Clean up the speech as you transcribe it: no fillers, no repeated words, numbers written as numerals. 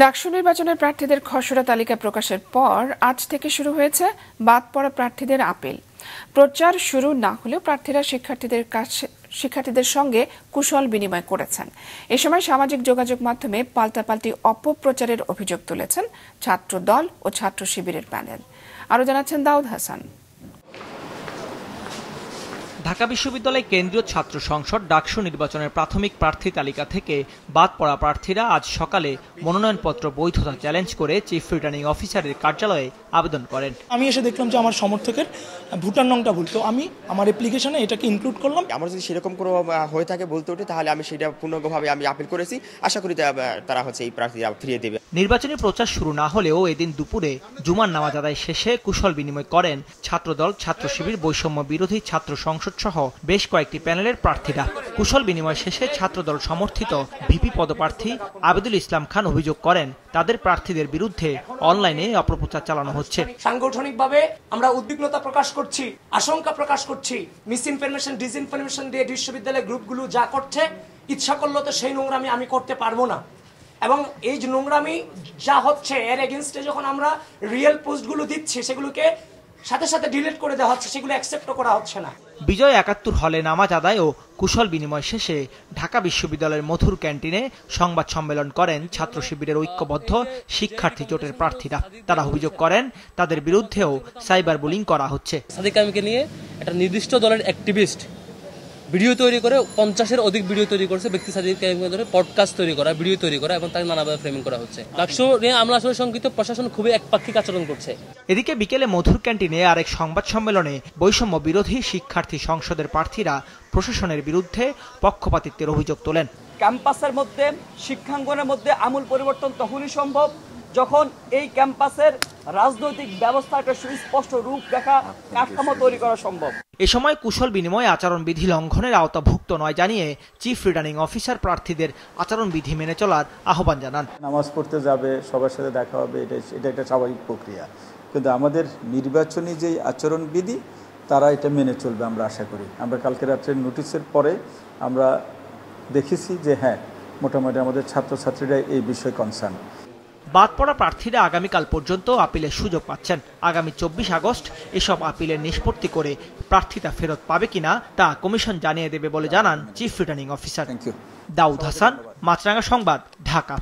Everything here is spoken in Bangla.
ডাকসু নির্বাচনের প্রার্থীদের খসড়া তালিকা প্রকাশের পর আজ থেকে শুরু হয়েছে বাদ পড়া প্রার্থীদের আপিল। প্রচার শুরু না হলেও প্রার্থীরা শিক্ষার্থীদের সঙ্গে কুশল বিনিময় করেছেন। এ সময় সামাজিক যোগাযোগ মাধ্যমে পাল্টাপাল্টি অপপ্রচারের অভিযোগ তুলেছেন ছাত্র দল ও ছাত্র শিবিরের প্যানেল। আরও জানাচ্ছেন দাউদ হাসান। ঢাকা বিশ্ববিদ্যালয় কেন্দ্রীয় ছাত্র সংসদ ডাকসু নির্বাচনের প্রাথমিক প্রার্থী তালিকা থেকে বাদ পড়া প্রার্থীরা আজ সকালে মনোনয়নপত্র বৈধতা চ্যালেঞ্জ করে চিফ রিটার্নিং অফিসারের কার্যালয়ে আবেদন করেন। আমি এসে দেখলাম যে আমার সমর্থকের ভোটার নংটা ভুল, তো আমি আমার অ্যাপ্লিকেশনে এটাকে ইনক্লুড করলাম। আমার যদি সেরকম কোনো হয়ে থাকে বলতে ওঠে, তাহলে আমি সেটা পূর্ণাঙ্গভাবে আমি আপিল করেছি। আশা করি তারা এই প্রার্থী ফিরিয়ে দেবে। নির্বাচনী প্রচার শুরু না হলেও এদিন দুপুরে জুমার নামাজ আদায় শেষে কুশল বিনিময় করেন ছাত্রদল, ছাত্র শিবির, বৈষম্য বিরোধী ছাত্র সংসদ সহ বেশ কয়েকটি প্যানেলের প্রার্থীরা। কুশল বিনিময় শেষে ছাত্রদল সমর্থিত ভিপি পদপ্রার্থী আবিদুল ইসলাম খান অভিযোগ করেন তাদের প্রার্থীদের বিরুদ্ধে অনলাইনে অপপ্রচার চালানো হচ্ছে। সাংগঠনিকভাবে আমরা উদ্বিগ্নতা প্রকাশ করছি, আশঙ্কা প্রকাশ করছি, মিস ইনফরমেশন, ডিসইনফরমেশন দিয়ে বিশ্ববিদ্যালয়ের গ্রুপগুলো যা করছে, ইচ্ছা করলে তো সেই নোংরামি আমি করতে পারবো না। এবং এই যে নোংরামি যা হচ্ছে এর এগেইনস্টে যখন আমরা রিয়েল পোস্টগুলো দিচ্ছি, সেগুলোকে সাথে সাথে ডিলিট করে দেওয়া হচ্ছে, সেগুলো অ্যাকসেপ্টও করা হচ্ছে না। বিজয় ৭১ হলে নামাজ আদায় ও কুশল বিনিময় শেষে ঢাকা বিশ্ববিদ্যালয়ের মধুর ক্যান্টিনে সংবাদ সম্মেলন করেন ছাত্র শিবিরের ঐক্যবদ্ধ শিক্ষার্থী জোটের প্রার্থীরা। তারা অভিযোগ করেন তাদের বিরুদ্ধেও সাইবার বুলিং করা হচ্ছে। সাদিক কামিকে নিয়ে একটা নির্দিষ্ট দলের অ্যাক্টিভিস্ট ভিডিও তৈরি করে ৫০-এর অধিক ভিডিও তৈরি করেছে। ব্যক্তি সাদিক কামিকে ধরে পডকাস্ট তৈরি করা, ভিডিও তৈরি করা এবং তাকে নানাভাবে ফ্রেমিং করা হচ্ছে। ডাকসু নিয়ে আমরা আসলে শঙ্কিত, প্রশাসন খুবই একপাক্ষিক আচরণ করছে। এদিকে বিকেলে মধুর ক্যান্টিনে আরেক সংবাদ সম্মেলনে বৈষম্য বিরোধী শিক্ষার্থী সংসদের প্রার্থীরা প্রশাসনের বিরুদ্ধে পক্ষপাতিত্বের অভিযোগ তোলেন। ক্যাম্পাসের মধ্যে, শিক্ষাঙ্গনের মধ্যে আমূল পরিবর্তন তখনই সম্ভব যখন এই ক্যাম্পাসের রাজনৈতিক ব্যবস্থাকে সুস্পষ্ট রূপরেখা কাঠামো তৈরি করা সম্ভব। এ সময় কুশল বিনিময় আচরণবিধি লঙ্ঘনের আওতাভুক্ত নয় জানিয়ে চিফ রিটার্নিং অফিসার প্রার্থীদের আচরণবিধি মেনে চলার আহ্বান জানান। নামাজ পড়তে যাবে, সবার সাথে দেখা হবে, এটা একটা স্বাভাবিক প্রক্রিয়া, কিন্তু আমাদের নির্বাচনী যে আচরণবিধি তারা এটা মেনে চলবে আমরা আশা করি। আমরা কালকে রাত্রের নোটিশের পরে আমরা দেখেছি যে হ্যাঁ, মোটামুটি আমাদের ছাত্রছাত্রীরা এই বিষয়ে কনসার্ন। বাদ পড়া প্রার্থীরা আগামীকাল পর্যন্ত আপিলের সুযোগ পাচ্ছেন। আগামী ২৪ আগস্ট এসব আপিলের নিষ্পত্তি করে প্রার্থীতা ফেরত পাবে কিনা তা কমিশন জানিয়ে দেবে বলে জানান chief returning officer. Thank you. Daud Hasan, Maasranga সংবাদ, ঢাকা।